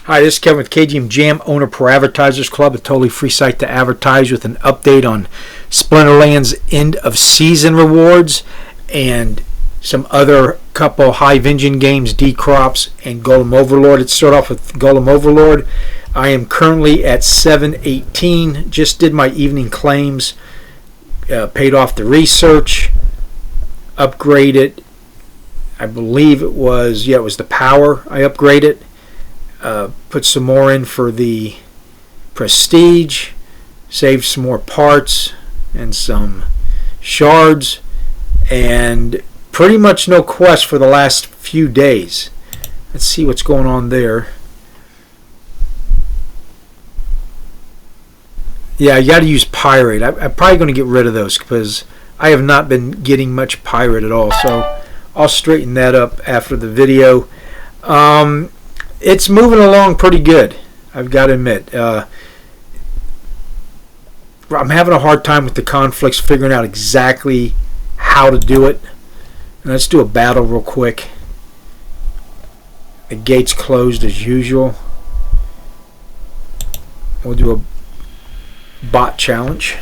Hi, this is Kevin with KGMJAM, owner per Advertisers Club, a totally free site to advertise, with an update on Splinterlands end of season rewards and some other couple Hive Engine games, D-Crops and Golem Overlord. Let's start off with Golem Overlord. I am currently at 718. Just did my evening claims, paid off the research, upgraded. I believe it was the power I upgraded. Put some more in for the prestige, saved some more parts and some shards, and pretty much no quest for the last few days. Let's see what's going on there. Yeah, you got to use pirate. I'm probably going to get rid of those because I have not been getting much pirate at all, so I'll straighten that up after the video. It's moving along pretty good, I've got to admit. I'm having a hard time with the conflicts, figuring out exactly how to do it. And let's do a battle real quick. The gate's closed as usual. We'll do a bot challenge.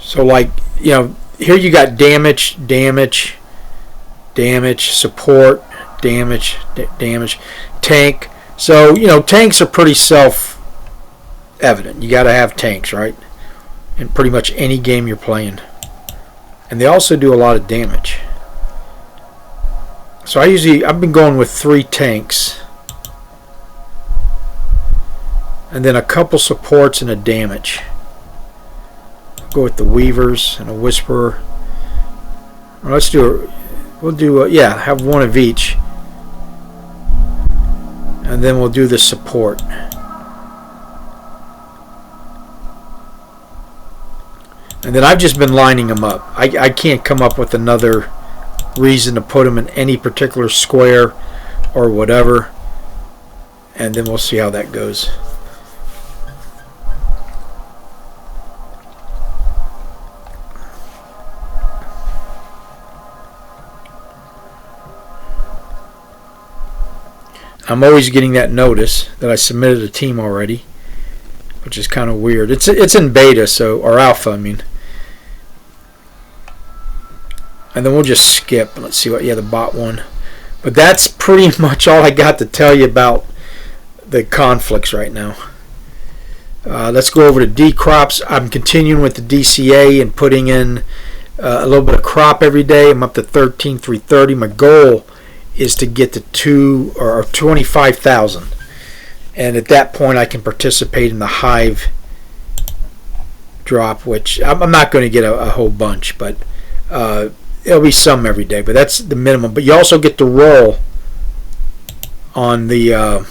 So, like, here you got damage, support, damage, tank. So, tanks are pretty self-evident. You got to have tanks, right? In pretty much any game you're playing. And they also do a lot of damage. So I've been going with 3 tanks. And then a couple supports and a damage. Go with the Weavers and a Whisperer. Well, let's do have one of each, and then we'll do the support. And then I've just been lining them up. I can't come up with another reason to put them in any particular square or whatever, and then we'll see how that goes. I'm always getting that notice that I submitted a team already, which is kind of weird. It's in beta, or alpha, I mean. And then we'll just skip and let's see what the bot one. But that's pretty much all I got to tell you about the conflicts right now. Let's go over to D-Crops. I'm continuing with the DCA and putting in a little bit of crop every day. I'm up to 13,330. My goal is to get to 25,000, and at that point I can participate in the Hive drop, which I'm not going to get a whole bunch, but it'll be some every day, but that's the minimum. But you also get to roll on the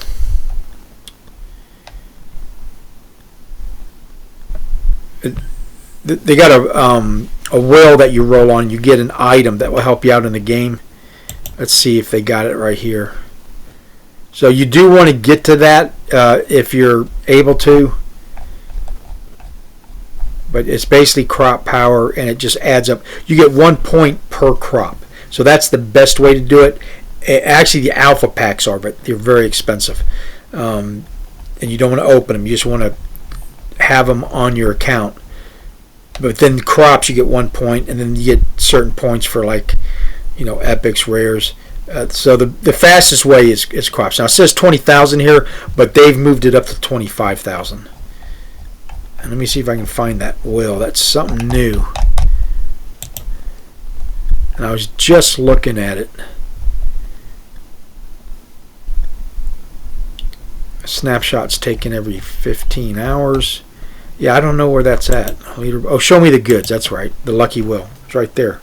they got a wheel that you roll on. You get an item that will help you out in the game. Let's see if they got it right here. So you do want to get to that if you're able to. But it's basically crop power, and it just adds up. You get 1 point per crop. So that's the best way to do it. Actually, the alpha packs are, but they're very expensive. And you don't want to open them. You just want to have them on your account. But then crops, you get 1 point, and then you get certain points for, like, epics, rares. So the fastest way is crops. Now it says 20,000 here, but they've moved it up to 25,000. And let me see if I can find that wheel. That's something new. And I was just looking at it. A snapshot's taken every 15 hours. Yeah, I don't know where that's at. Oh, show me the goods. That's right. The lucky wheel. It's right there.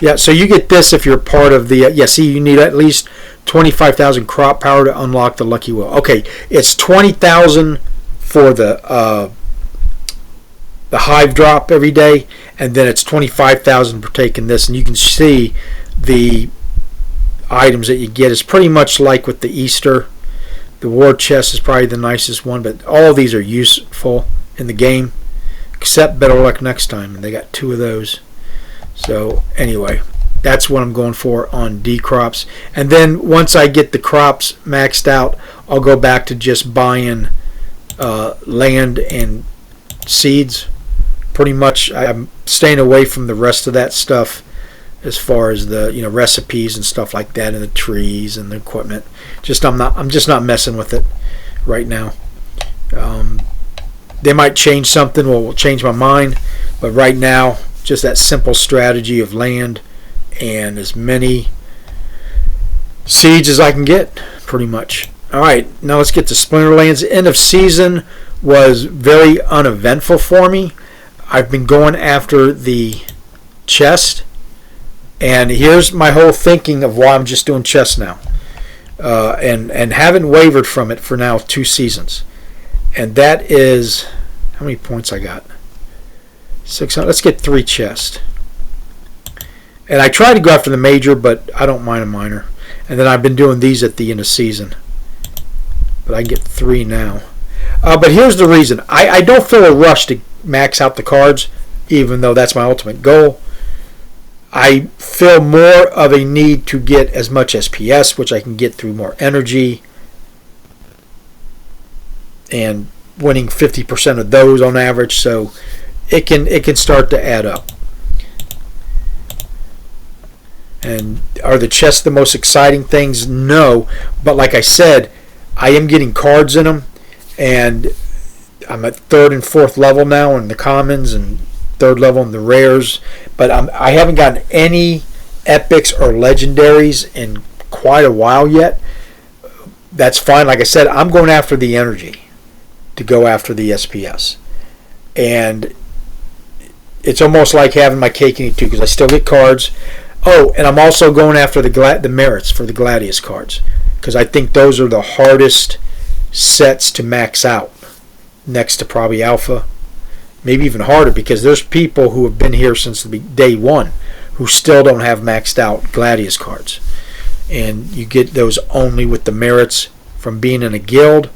Yeah, so you get this if you're part of the... see, you need at least 25,000 crop power to unlock the lucky wheel. Okay, it's 20,000 for the Hive drop every day, and then it's 25,000 for taking this. And you can see the items that you get is pretty much like with the Easter. The war chest is probably the nicest one, but all of these are useful in the game, except Better Luck Next Time, and they got 2 of those. So anyway, that's what I'm going for on D crops. And then once I get the crops maxed out, I'll go back to just buying land and seeds. Pretty much, I'm staying away from the rest of that stuff as far as the recipes and stuff like that, and the trees and the equipment. I'm just not messing with it right now. They might change something, will change my mind, but right now, just that simple strategy of land and as many seeds as I can get, pretty much. All right, now let's get to Splinterlands. End of season was very uneventful for me. I've been going after the chest, and here's my whole thinking of why I'm just doing chest now, and haven't wavered from it for now 2 seasons. And that is, how many points I got? 600. Let's get 3 chests. And I tried to go after the major, but I don't mind a minor. And then I've been doing these at the end of season, but I can get 3 now. But here's the reason. I don't feel a rush to max out the cards, even though that's my ultimate goal. I feel more of a need to get as much SPS, which I can get through more energy, and winning 50% of those on average, so it can start to add up. And are the chests the most exciting things? No, but like I said, I am getting cards in them, and I'm at 3rd and 4th level now in the commons and 3rd level in the rares, but I haven't gotten any epics or legendaries in quite a while yet. That's fine. Like I said, I'm going after the energy to go after the SPS, and it's almost like having my cake and eat too, because I still get cards. Oh, and I'm also going after the merits for the Gladius cards, because I think those are the hardest sets to max out, next to probably Alpha. Maybe even harder, because there's people who have been here since the day one who still don't have maxed out Gladius cards. And you get those only with the merits from being in a guild,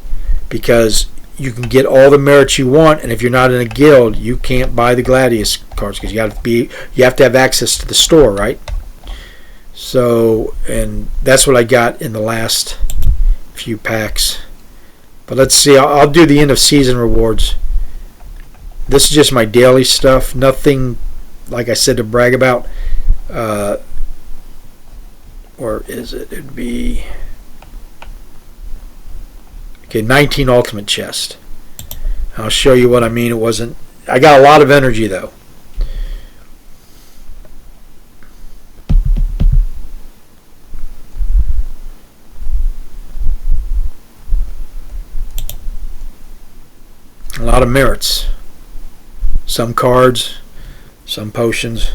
because you can get all the merits you want, and if you're not in a guild, you can't buy the Gladius cards, because you have to have access to the store, right? So, and that's what I got in the last few packs. But let's see, I'll do the end of season rewards. This is just my daily stuff. Nothing, like I said, to brag about. Or is it? It'd be... Okay, 19 ultimate chest. I'll show you what I mean. It wasn't... I got a lot of energy, though. A lot of merits. Some cards, some potions,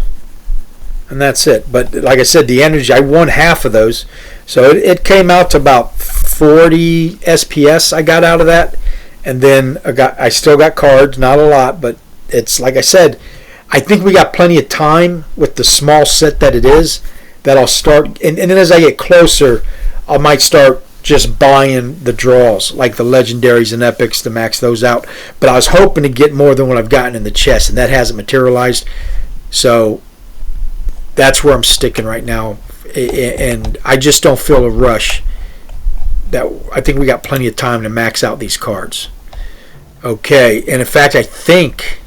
and that's it. But like I said, the energy, I won half of those, so it came out to about 40 SPS I got out of that. And then I still got cards, not a lot, but it's like I said, I think we got plenty of time with the small set that it is, that I'll start, and then as I get closer, I might start just buying the draws, like the legendaries and epics, to max those out. But I was hoping to get more than what I've gotten in the chest, and that hasn't materialized. So that's where I'm sticking right now, and I just don't feel a rush. That I think we got plenty of time to max out these cards. Okay, and in fact, I think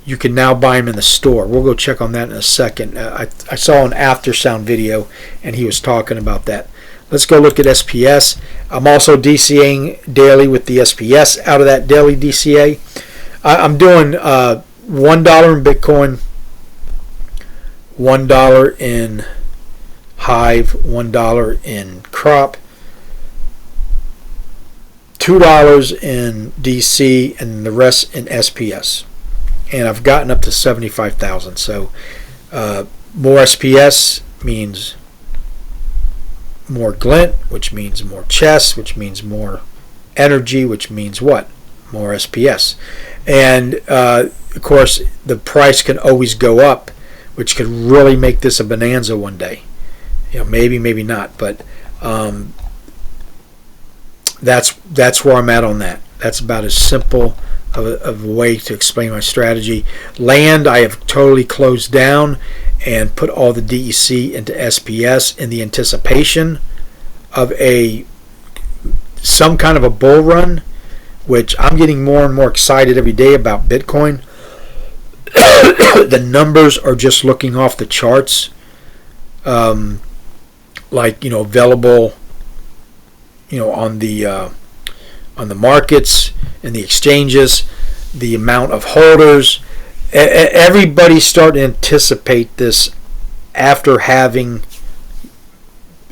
you can now buy them in the store. We'll go check on that in a second. I saw an Aftersound video, and he was talking about that. Let's go look at SPS. I'm also DCAing daily with the SPS out of that daily DCA. I'm doing $1 in Bitcoin, $1 in Hive, $1 in Crop, $2 in DC, and the rest in SPS. And I've gotten up to 75,000. So more SPS means more glint, which means more chests, which means more energy, which means what? More SPS. And of course, the price can always go up, which could really make this a bonanza one day. You know, maybe, maybe not, but that's where I'm at on that. That's about as simple of a way to explain my strategy. Land, I have totally closed down and put all the DEC into SPS in the anticipation of some kind of a bull run, which I'm getting more and more excited every day about Bitcoin. The numbers are just looking off the charts. Available, on the markets and the exchanges, the amount of holders. Everybody's starting to anticipate this after having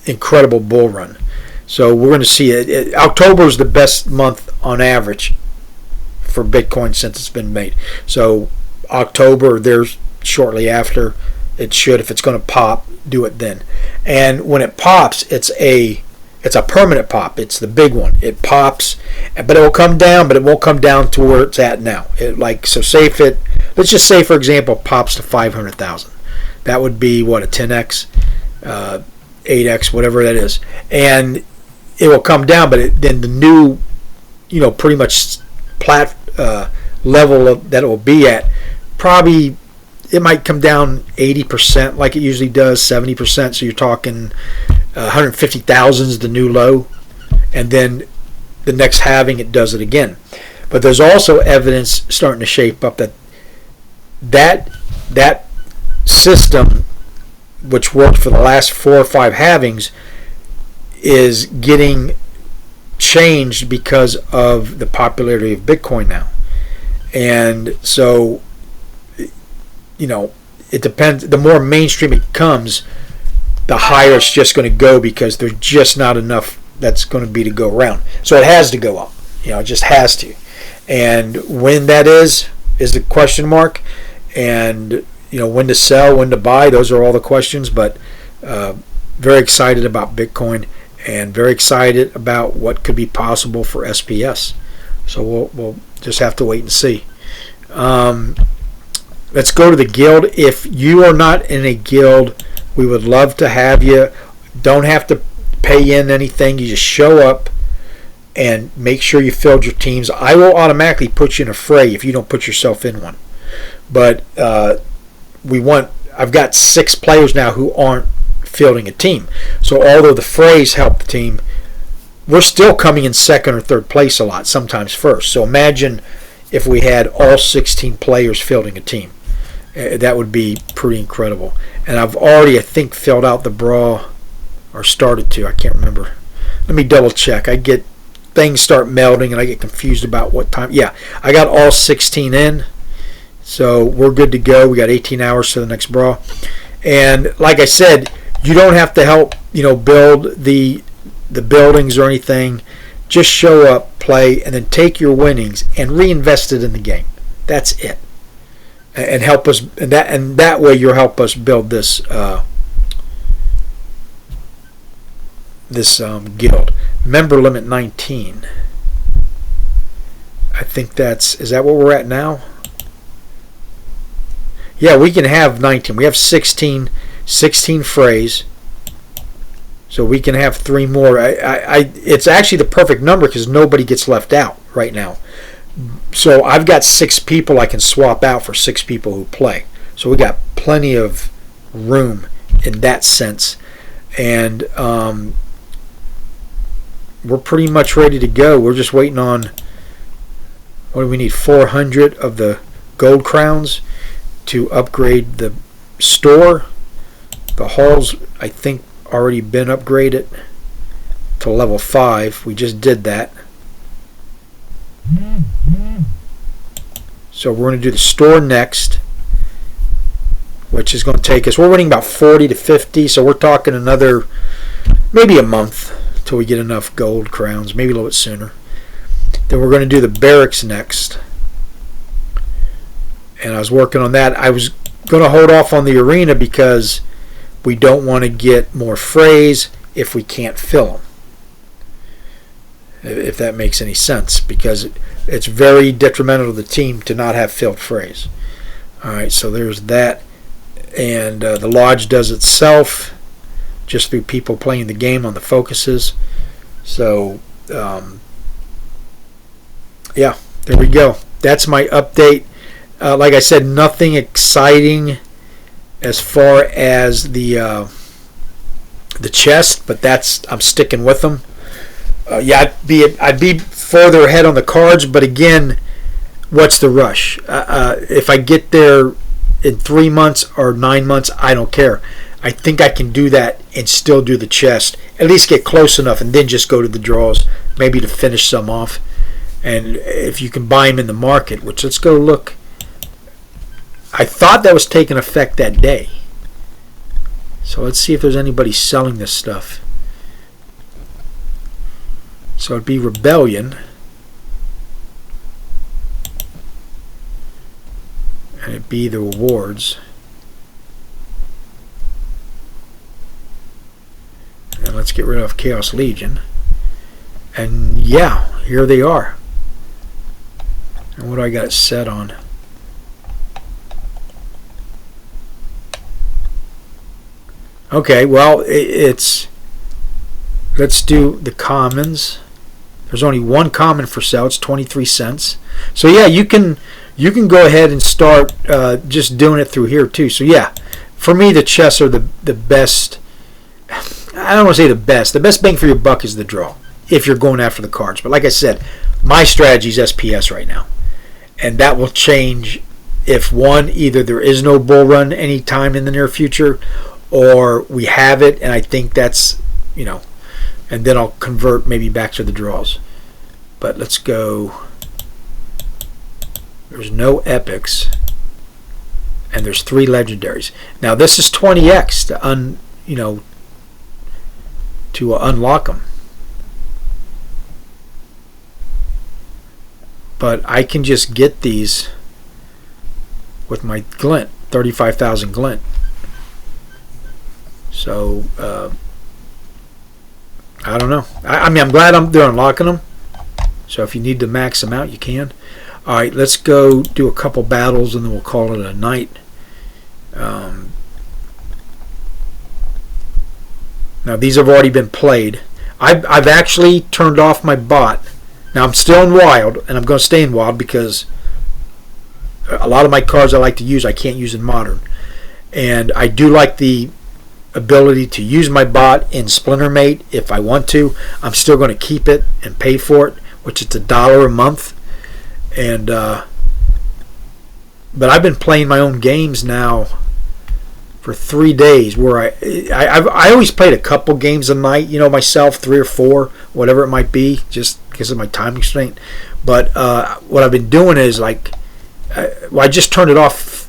incredible bull run. So we're going to see it. October is the best month on average for Bitcoin since it's been made. So October, there's shortly after, it should, if it's going to pop, do it then. And when it pops, it's a permanent pop. It's the big one. It pops, but it will come down, but it won't come down to where it's at now. Let's just say, for example, it pops to 500,000. That would be what, a 10x, 8x, whatever that is, and it will come down. But then the new, pretty much level that it will be at, probably it might come down 80% like it usually does, 70%. So you're talking 150,000 is the new low, and then the next halving it does it again. But there's also evidence starting to shape up that system, which worked for the last 4 or 5 halvings, is getting changed because of the popularity of Bitcoin now. And so, it depends. The more mainstream it comes, the higher it's just going to go, because there's just not enough that's going to be to go around. So it has to go up. It just has to. And when that is the question mark. And when to sell, when to buy, those are all the questions. But very excited about Bitcoin, and very excited about what could be possible for SPS. So we'll just have to wait and see. Let's go to the guild. If you are not in a guild, we would love to have you. Don't have to pay in anything. You just show up and make sure you filled your teams. I will automatically put you in a fray if you don't put yourself in one. But I've got 6 players now who aren't fielding a team. So although the frays help the team, we're still coming in second or third place a lot, sometimes first. So imagine if we had all 16 players fielding a team. That would be pretty incredible. And I've already, I think, filled out the brawl, or started to. I can't remember. Let me double check. Things start melding and I get confused about what time. Yeah, I got all 16 in. So we're good to go. We got 18 hours to the next brawl. And like I said, you don't have to help, build the buildings or anything. Just show up, play, and then take your winnings and reinvest it in the game. That's it. And help us, and that way you'll help us build this guild. Member limit 19. I think is that what we're at now? Yeah, we can have 19. We have 16 frays. So we can have 3 more. It's actually the perfect number because nobody gets left out right now. So I've got 6 people I can swap out for 6 people who play. So we got plenty of room in that sense. And we're pretty much ready to go. We're just waiting on, what do we need? 400 of the gold crowns to upgrade the store. The halls, I think, already been upgraded to level 5. We just did that. So we're going to do the store next, which is going to take us, we're running about 40 to 50, so we're talking another maybe a month till we get enough gold crowns, maybe a little bit sooner. Then we're going to do the barracks next, and I was working on that. I was going to hold off on the arena because we don't want to get more frays if we can't fill them, if that makes any sense, because it's very detrimental to the team to not have filled frays. Alright, so there's that. And the lodge does itself just through people playing the game on the focuses. So Yeah, there we go. That's my update. Like I said, nothing exciting as far as the chest, but I'm sticking with them. Yeah, I'd be further ahead on the cards, but again, what's the rush? If I get there in 3 months or 9 months, I don't care. I think I can do that and still do the chest. At least get close enough and then just go to the draws, maybe to finish some off. And if you can buy them in the market, which let's go look. I thought that was taking effect that day. So let's see if there's anybody selling this stuff. So it'd be Rebellion. And it'd be the rewards. And let's get rid of Chaos Legion. And yeah, here they are. And what do I got it set on? Okay, well, it's... Let's do the commons. There's only one common for sale. It's 23 cents. So yeah, you can go ahead and start just doing it through here too. So yeah, for me the chests are the best. I don't want to say the best. The best bang for your buck is the draw if you're going after the cards. But like I said, my strategy is SPS right now, and that will change if either there is no bull run anytime in the near future, or we have it, and I think that's and then I'll convert maybe back to the draws. But let's go. There's no epics, and there's 3 legendaries. Now this is 20x to unlock them. But I can just get these with my glint, 35,000 glint. So I don't know. I mean, I'm glad they're unlocking them. So if you need to max them out, you can. All right, let's go do a couple battles, and then we'll call it a night. Now these have already been played. I've actually turned off my bot. Now I'm still in wild, and I'm going to stay in wild because a lot of my cards I like to use I can't use in modern, and I do like the ability to use my bot in Splintermate if I want to. I'm still going to keep it and pay for it, which is $1 a month. And but I've been playing my own games now for 3 days, where I always played a couple games a night, myself, 3 or 4, whatever it might be, just because of my time constraint. But what I've been doing is I just turned it off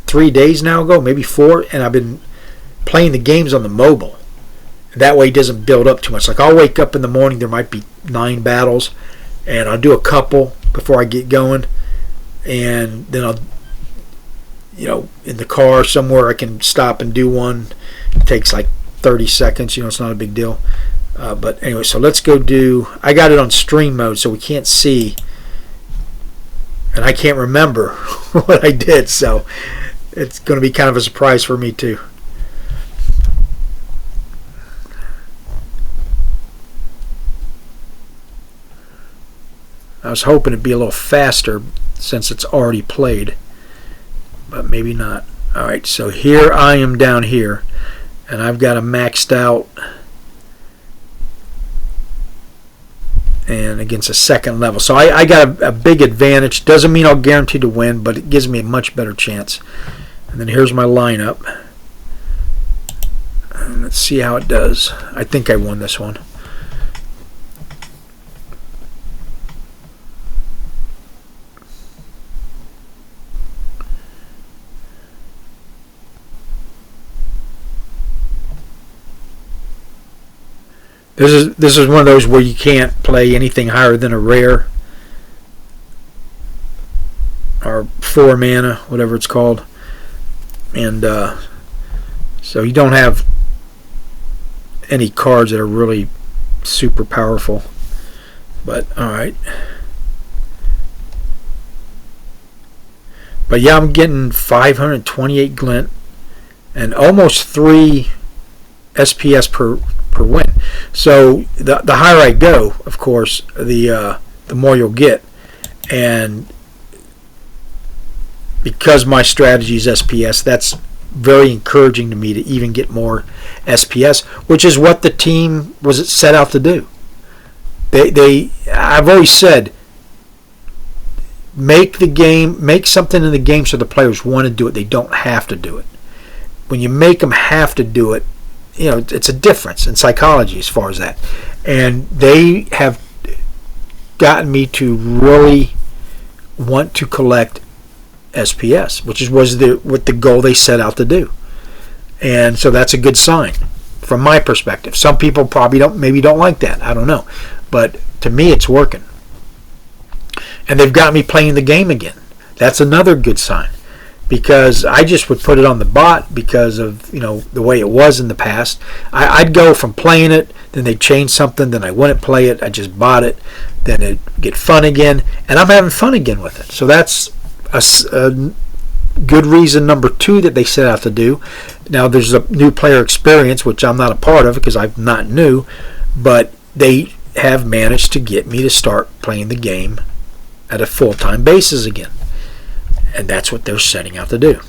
3 days now ago, maybe 4, and I've been playing the games on the mobile. That way it doesn't build up too much. Like I'll wake up in the morning, there might be 9 battles, and I'll do a couple before I get going, and then I'll in the car somewhere I can stop and do one. It takes like 30 seconds, it's not a big deal. But anyway, so let's go do, I got it on stream mode so we can't see, and I can't remember what I did, so it's going to be kind of a surprise for me too. I was hoping it'd be a little faster since it's already played, but maybe not. Alright, so here I am down here, and I've got a maxed out, and against a second level. So I got a big advantage. Doesn't mean I'll guarantee to win, but it gives me a much better chance. And then here's my lineup. And let's see how it does. I think I won this one. This is one of those where you can't play anything higher than a rare or 4 mana, whatever it's called, and so you don't have any cards that are really super powerful. But all right, but yeah, I'm getting 528 glint and almost 3 SPS per per win. So the higher I go, of course, the more you'll get. And because my strategy is SPS, that's very encouraging to me to even get more SPS, which is what the team was set out to do. I've always said, make something in the game so the players want to do it. They don't have to do it. When you make them have to do it, it's a difference in psychology as far as that. And they have gotten me to really want to collect SPS, which was what the goal they set out to do. And so that's a good sign from my perspective. Some people probably don't like that. I don't know. But to me, it's working. And they've got me playing the game again. That's another good sign. Because I just would put it on the bot because of the way it was in the past. I'd go from playing it, then they'd change something, then I wouldn't play it, I just bought it, then it'd get fun again, and I'm having fun again with it. So that's a good reason number 2 that they set out to do. Now there's a new player experience, which I'm not a part of because I'm not new, but they have managed to get me to start playing the game at a full-time basis again. And that's what they're setting out to do.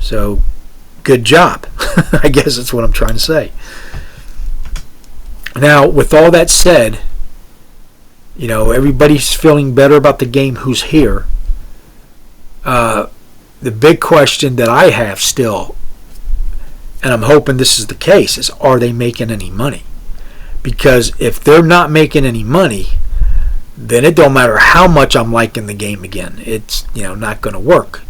So, good job. I guess that's what I'm trying to say. Now, with all that said, everybody's feeling better about the game who's here. The big question that I have still, and I'm hoping this is the case, is are they making any money? Because if they're not making any money, then it don't matter how much I'm liking the game again. It's not going to work.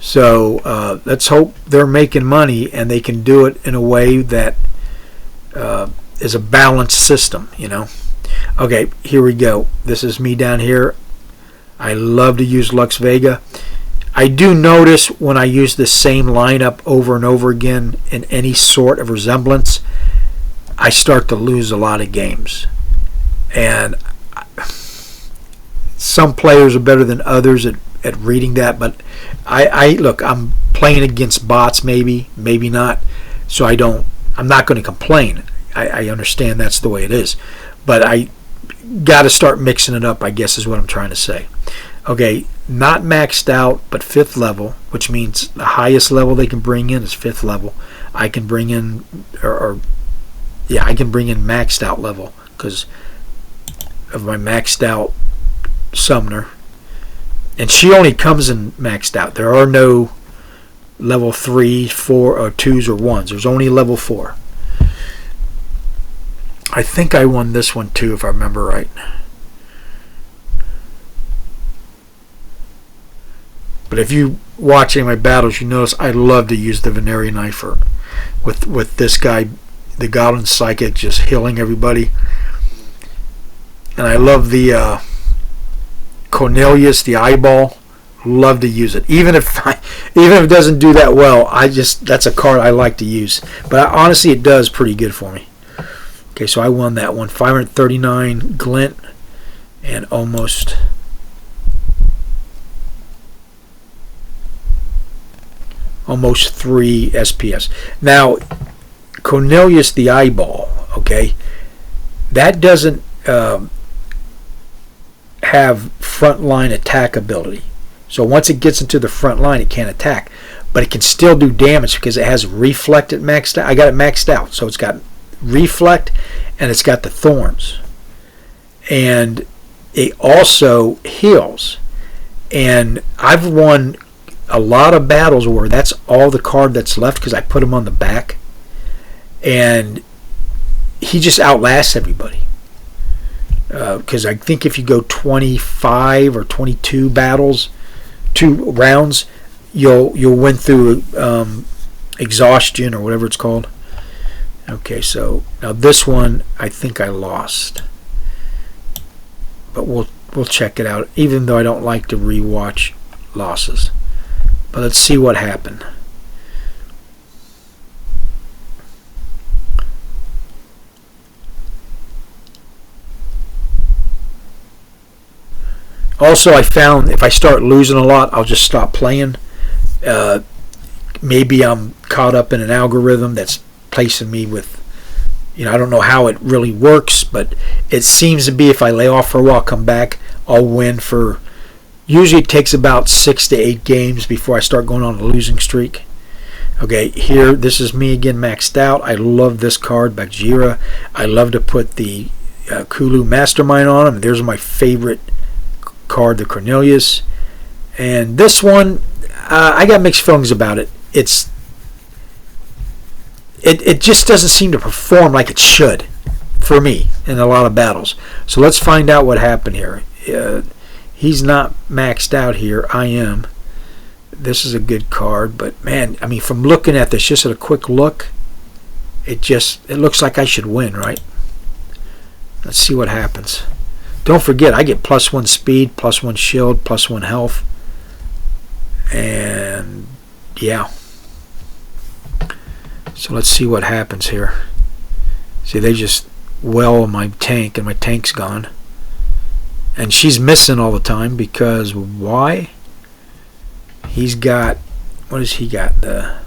So let's hope they're making money and they can do it in a way that is a balanced system. Okay, here we go. This is me down here. I love to use Lux Vega. I do notice when I use the same lineup over and over again in any sort of resemblance, I start to lose a lot of games. And some players are better than others at reading that, but I'm playing against bots, maybe not, so I'm not going to complain. I understand that's the way it is, but I got to start mixing it up, I guess is what I'm trying to say. Okay, not maxed out, but 5th level, which means the highest level they can bring in is 5th level. I can bring in, I can bring in maxed out level because of my maxed out Summoner, and she only comes in maxed out. There are no level 3, 4, or 2s or 1s. There's only level 4. I think I won this one too, if I remember right. But if you watch any of my battles, you notice I love to use the Venereal Knifer with this guy, the Goblin Psychic, just healing everybody. And I love the Cornelius, the Eyeball. Love to use it. Even if it doesn't do that well, that's a card I like to use. But honestly, it does pretty good for me. Okay, so I won that one. 539 glint and almost almost 3 SPS. Now, Cornelius the Eyeball, okay, that doesn't have frontline attack ability. So once it gets into the front line, it can't attack. But it can still do damage because it has Reflect at maxed out. I got it maxed out. So it's got Reflect and it's got the Thorns. And it also heals. And I've won a lot of battles where that's all the card that's left because I put him on the back. And he just outlasts everybody. Because I think if you go 25 or 22 battles, 2 rounds, you'll win through exhaustion or whatever it's called. Okay, so now this one I think I lost, but we'll check it out. Even though I don't like to rewatch losses, but let's see what happened. Also, I found if I start losing a lot, I'll just stop playing. Maybe I'm caught up in an algorithm that's placing me with I don't know how it really works, but it seems to be if I lay off for a while, come back, I'll win for. Usually it takes about 6 to 8 games before I start going on a losing streak. Okay, here, this is me again maxed out. I love this card, Bagheera. I love to put the Kulu Mastermind on him. There's my favorite card, the Cornelius. And this one, I got mixed feelings about it. It just doesn't seem to perform like it should for me in a lot of battles. So let's find out what happened here. He's not maxed out here. I am. This is a good card, but man, I mean, from looking at this, just at a quick look, it looks like I should win, right? Let's see what happens. Don't forget, I get +1 speed, +1 shield, +1 health, and yeah. So let's see what happens here. See, they just well my tank, and my tank's gone. And she's missing all the time because why? He's got, what has he got? I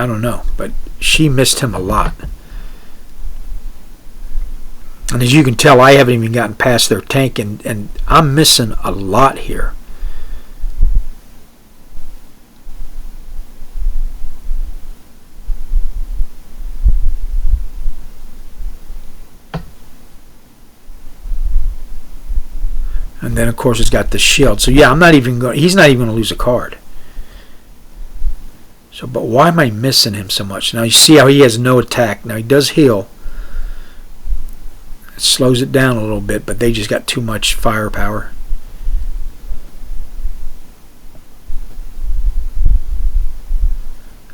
don't know, but she missed him a lot. And as you can tell, I haven't even gotten past their tank, and I'm missing a lot here. And then, of course, it's got the shield. So, yeah, he's not even going to lose a card. So, but why am I missing him so much? Now, you see how he has no attack. Now, he does heal. It slows it down a little bit, but they just got too much firepower.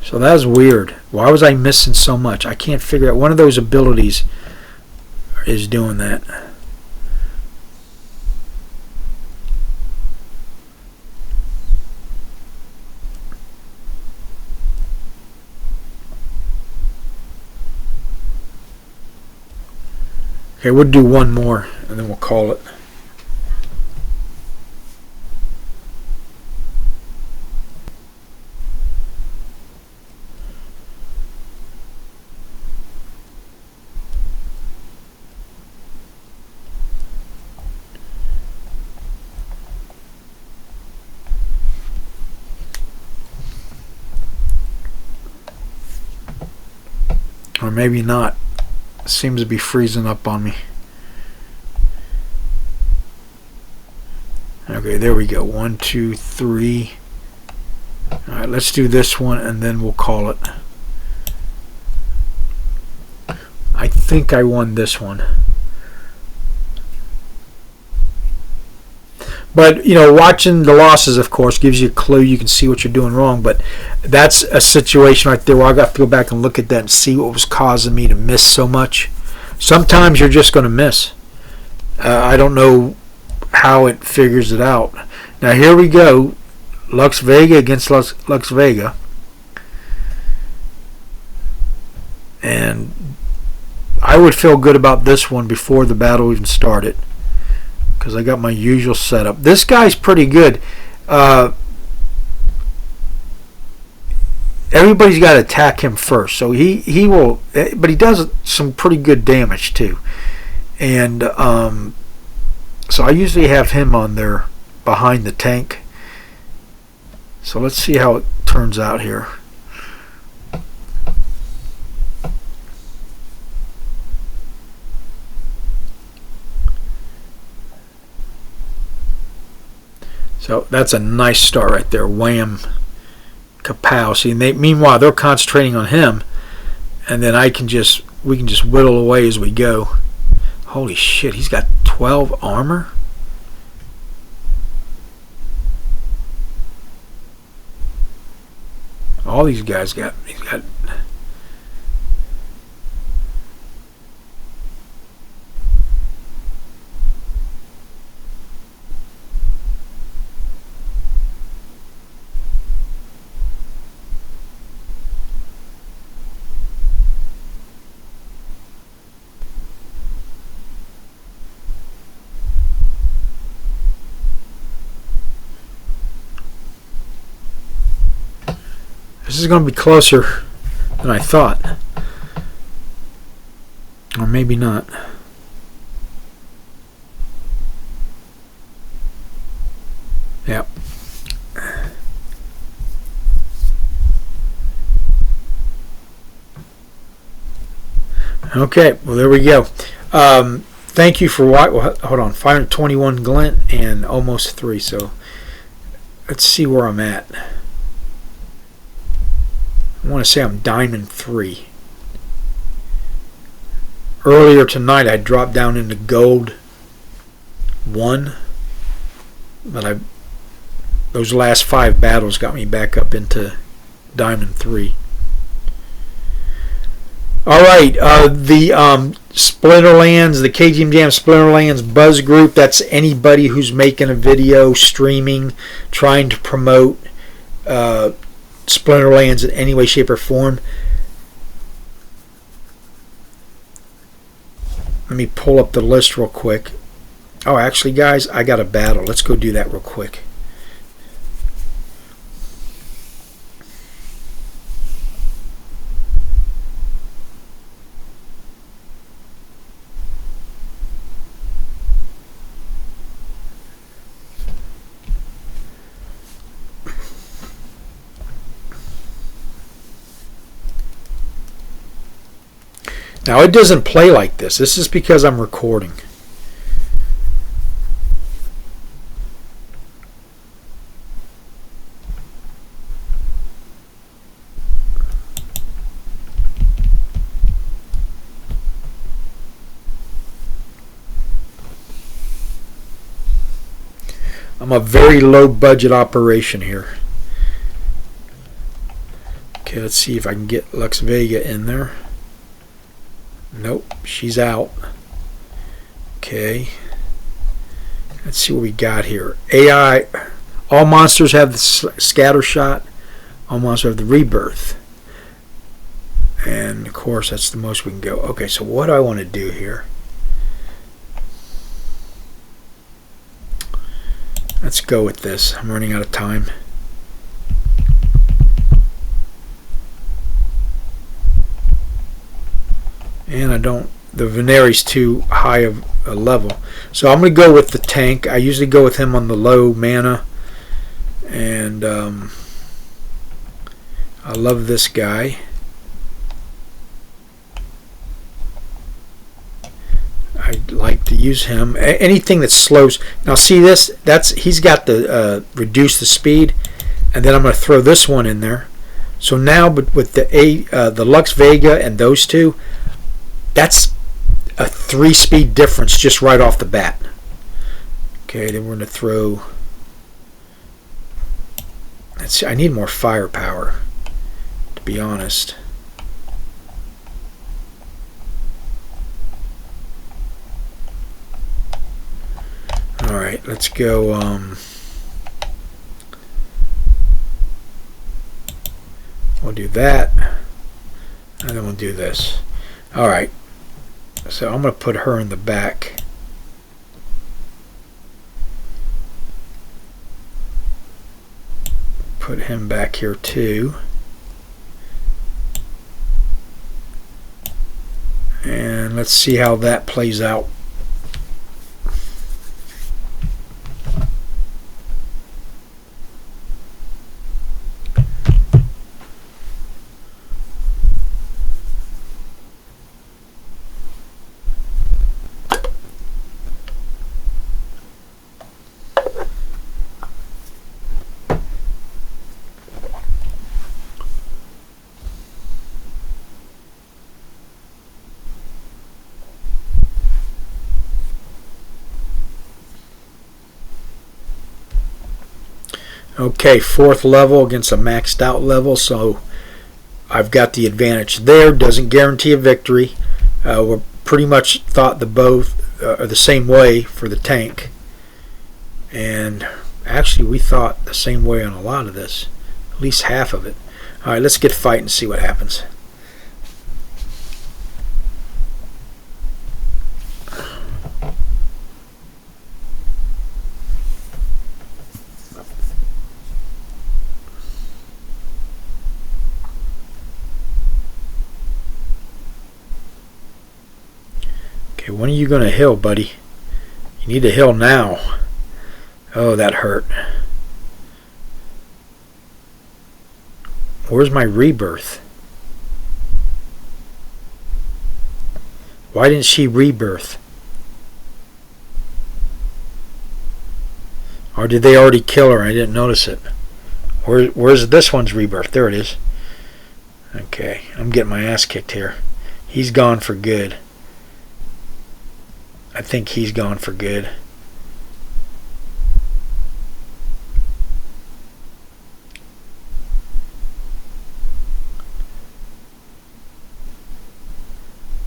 So, that was weird. Why was I missing so much? I can't figure out. One of those abilities is doing that. Okay, we'll do one more, and then we'll call it. Or maybe not. Seems to be freezing up on me. Okay, there we go. 1, 2, 3. Alright, let's do this one and then we'll call it. I think I won this one. But, watching the losses, of course, gives you a clue. You can see what you're doing wrong. But that's a situation right there where I got to go back and look at that and see what was causing me to miss so much. Sometimes you're just going to miss. I don't know how it figures it out. Now, here we go. Lux Vega against Lux Vega. And I would feel good about this one before the battle even started, because I got my usual setup. This guy's pretty good. Everybody's got to attack him first, so he will, but he does some pretty good damage too. And so I usually have him on there behind the tank. So let's see how it turns out here. So that's a nice start right there. Wham, kapow. See, meanwhile they're concentrating on him, and then we can just whittle away as we go. Holy shit, he's got 12 armor. All these guys he's got. is going to be closer than I thought. Or maybe not. Yep. Okay, well there we go. Thank you for watching. Well, hold on, 521 glint and almost 3. So let's see where I'm at. I want to say I'm diamond 3. Earlier tonight I dropped down into gold 1, but those last 5 battles got me back up into diamond 3. All right, the Splinterlands, the KGMJAM Splinterlands Buzz Group, that's anybody who's making a video, streaming, trying to promote Splinterlands in any way, shape, or form. Let me pull up the list real quick. Oh, actually, guys, I got a battle. Let's go do that real quick. Now, it doesn't play like this. This is because I'm recording. I'm a very low budget operation here. Okay, let's see if I can get Lux Vega in there. Nope, she's out. Okay. Let's see what we got here. AI. All monsters have the scatter shot. All monsters have the rebirth. And of course, that's the most we can go. Okay, so what do I want to do here? Let's go with this. I'm running out of time. And the Veneri's too high of a level. So I'm going to go with the tank. I usually go with him on the low mana. And I love this guy. I like to use him. Anything that slows. Now see this? He's got the reduce the speed. And then I'm going to throw this one in there. So now with the Lux Vega and those two, that's a 3-speed difference just right off the bat. Okay, then we're going to throw. Let's see, I need more firepower, to be honest. All right, let's go. We'll do that, and then we'll do this. All right. So I'm going to put her in the back. Put him back here too. And let's see how that plays out. Okay, 4th level against a maxed out level, so I've got the advantage there. Doesn't guarantee a victory. We're pretty much thought the both are the same way for the tank, and actually we thought the same way on a lot of this, at least half of it. All right, let's get fighting and see what happens. Okay, when are you going to heal, buddy? You need to heal now. Oh, that hurt. Where's my rebirth? Why didn't she rebirth? Or did they already kill her? I didn't notice it. Where's this one's rebirth? There it is. Okay, I'm getting my ass kicked here. He's gone for good. I think he's gone for good.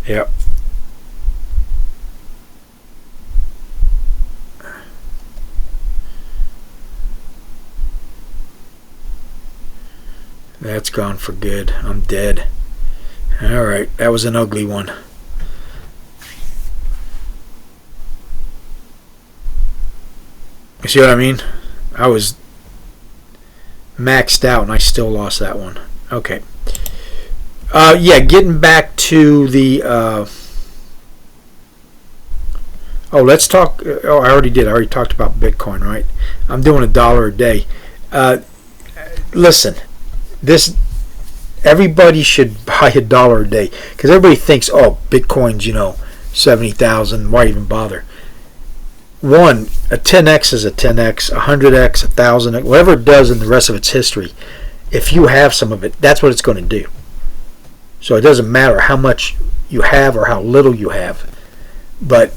Yep. That's gone for good. I'm dead. Alright, that was an ugly one. You see what I mean? I was maxed out and I still lost that one. Okay. Yeah, getting back to the let's talk. Oh, I already did. I already talked about Bitcoin, right? I'm doing $1 a day. Listen, everybody should buy $1 a day, because everybody thinks, oh, Bitcoin's 70,000. Why even bother? One, a 10x is a 10x, 100x, 1,000x, whatever it does in the rest of its history. If you have some of it, that's what it's going to do. So it doesn't matter how much you have or how little you have. But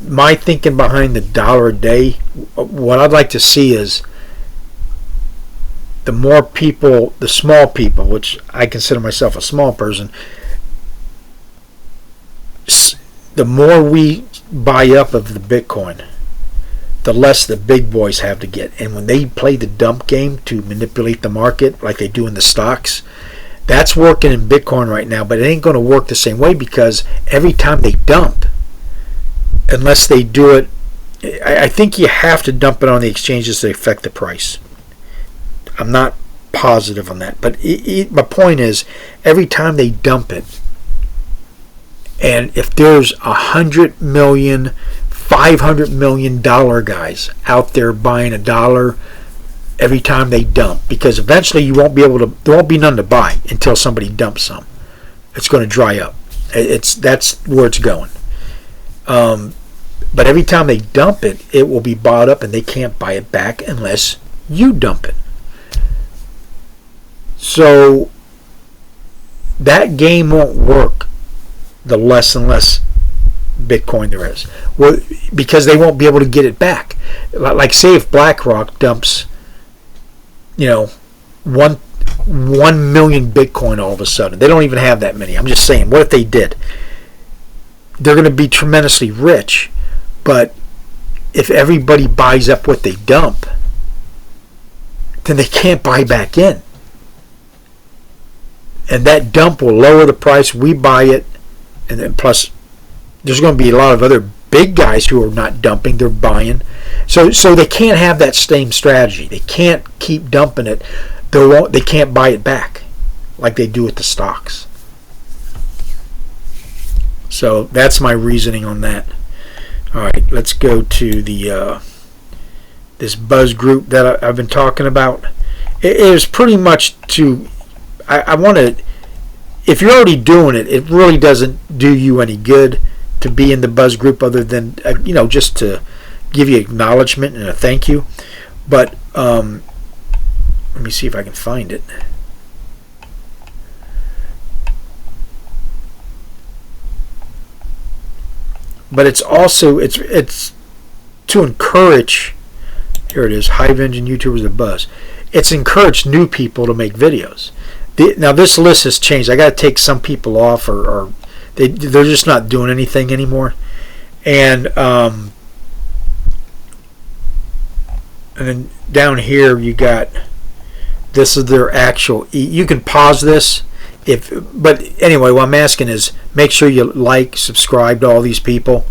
my thinking behind the $1 a day, what I'd like to see is the more people, the small people, which I consider myself a small person, the more we buy up of the Bitcoin, the less the big boys have to get. And when they play the dump game to manipulate the market like they do in the stocks, that's working in Bitcoin right now, but it ain't going to work the same way, because every time they dump, unless they do it, I think you have to dump it on the exchanges to affect the price. I'm not positive on that, but my point is, every time they dump it, and if there's 100 million, $500 million guys out there buying $1 every time they dump, because eventually you won't be able to, there won't be none to buy until somebody dumps some. It's going to dry up. That's where it's going. But every time they dump it, it will be bought up, and they can't buy it back unless you dump it. So that game won't work the less and less Bitcoin there is. Well, because they won't be able to get it back. Like, say if BlackRock dumps 1 million Bitcoin all of a sudden. They don't even have that many. I'm just saying, what if they did? They're going to be tremendously rich, but if everybody buys up what they dump, then they can't buy back in. And that dump will lower the price. We buy it, and then plus there's going to be a lot of other big guys who are not dumping, they're buying. So they can't have that same strategy. They can't keep dumping it. They can't buy it back like they do with the stocks. So that's my reasoning on that. All right, let's go to the this buzz group that I've been talking about. It is pretty much to, I want to, if you're already doing it, it really doesn't do you any good to be in the buzz group, other than just to give you acknowledgement and a thank you. But let me see if I can find it. But it's also it's to encourage. Here it is. Hive Engine YouTubers the Buzz. It's encouraged new people to make videos. Now this list has changed. I got to take some people off, or they're just not doing anything anymore. And then down here you got, this is their actual. You can pause this but anyway, what I'm asking is, make sure you like, subscribe to all these people.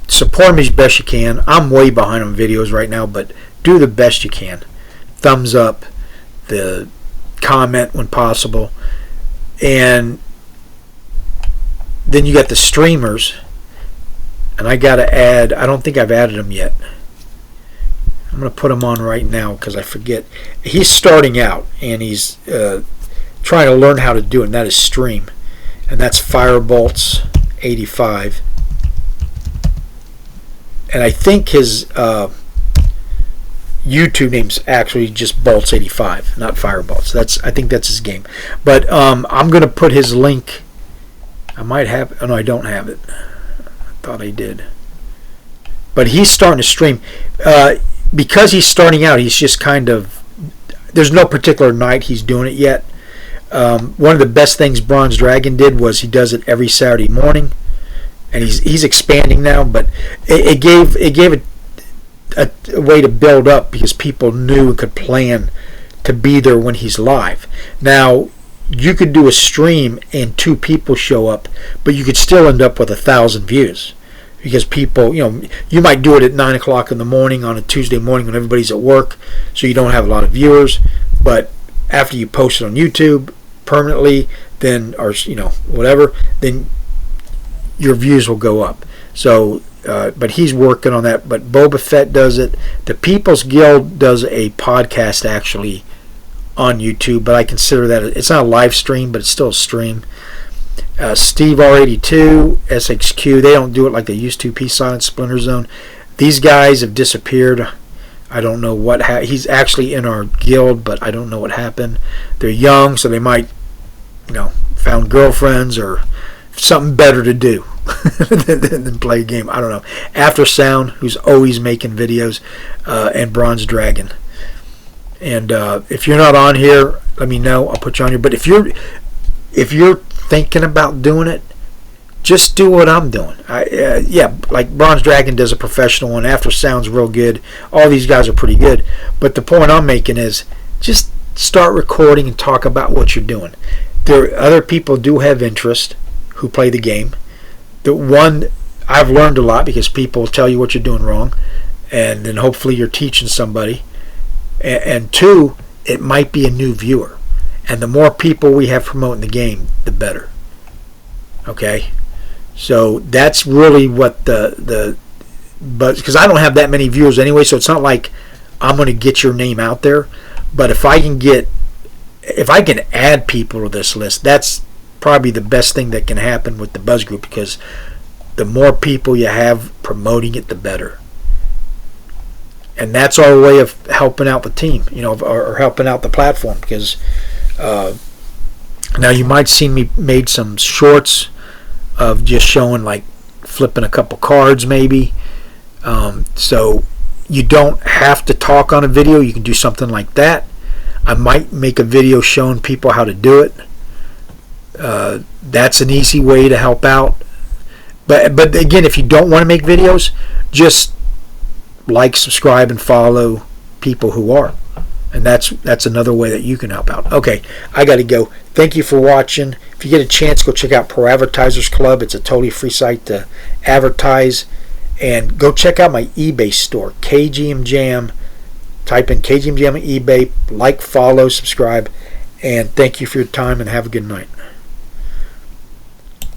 Support them as best you can. I'm way behind on videos right now, but do the best you can. Thumbs up, the comment when possible, and then you got the streamers, and I got to add, I don't think I've added them yet. I'm going to put him on right now because I forget. He's starting out, and he's trying to learn how to do it, and that is stream. And that's Firebolts85. And I think his YouTube name's actually just Bolts85, not Firebolts. I think that's his game. But I'm going to put his link. I might have, oh no, I don't have it. I thought I did. But he's starting to stream. Because he's starting out, he's just kind of, there's no particular night he's doing it yet. One of the best things Bronze Dragon did was he does it every Saturday morning, and he's expanding now. But it gave a way to build up because people knew and could plan to be there when he's live. Now you could do a stream and 2 people show up, but you could still end up with 1,000 views. Because people, you might do it at 9 o'clock in the morning on a Tuesday morning when everybody's at work, so you don't have a lot of viewers. But after you post it on YouTube permanently, then, or whatever, then your views will go up. So, but he's working on that. But Boba Fett does it. The People's Guild does a podcast actually on YouTube, but I consider that it's not a live stream, but it's still a stream. Steve R82, SXQ, they don't do it like they used to. Peace Silent, Splinter Zone. These guys have disappeared. I don't know what he's actually in our guild, but I don't know what happened. They're young, so they might, found girlfriends or something better to do than play a game. I don't know. After Sound, who's always making videos, and Bronze Dragon. And if you're not on here, let me know. I'll put you on here. But if you're thinking about doing it, just do what I'm doing. Like Bronze Dragon does a professional one. After Sound's real good. All these guys are pretty good. But the point I'm making is just start recording and talk about what you're doing. Other people do have interest who play the game. The one, I've learned a lot because people tell you what you're doing wrong, and then hopefully you're teaching somebody. And 2, it might be a new viewer. And the more people we have promoting the game, the better. Okay? So that's really what but because I don't have that many viewers anyway, so it's not like I'm going to get your name out there. But if I can add people to this list, that's probably the best thing that can happen with the Buzz Group, because the more people you have promoting it, the better. And that's our way of helping out the team, or helping out the platform, because now you might see me made some shorts of just showing like flipping a couple cards maybe. So you don't have to talk on a video. You can do something like that. I might make a video showing people how to do it. That's an easy way to help out. But again, if you don't want to make videos, just like, subscribe, and follow people who are. And that's another way that you can help out. Okay, I got to go. Thank you for watching. If you get a chance, go check out Pro Advertisers Club. It's a totally free site to advertise. And go check out my eBay store, KGMJAM. Type in KGMJAM on eBay. Like, follow, subscribe. And thank you for your time, and have a good night.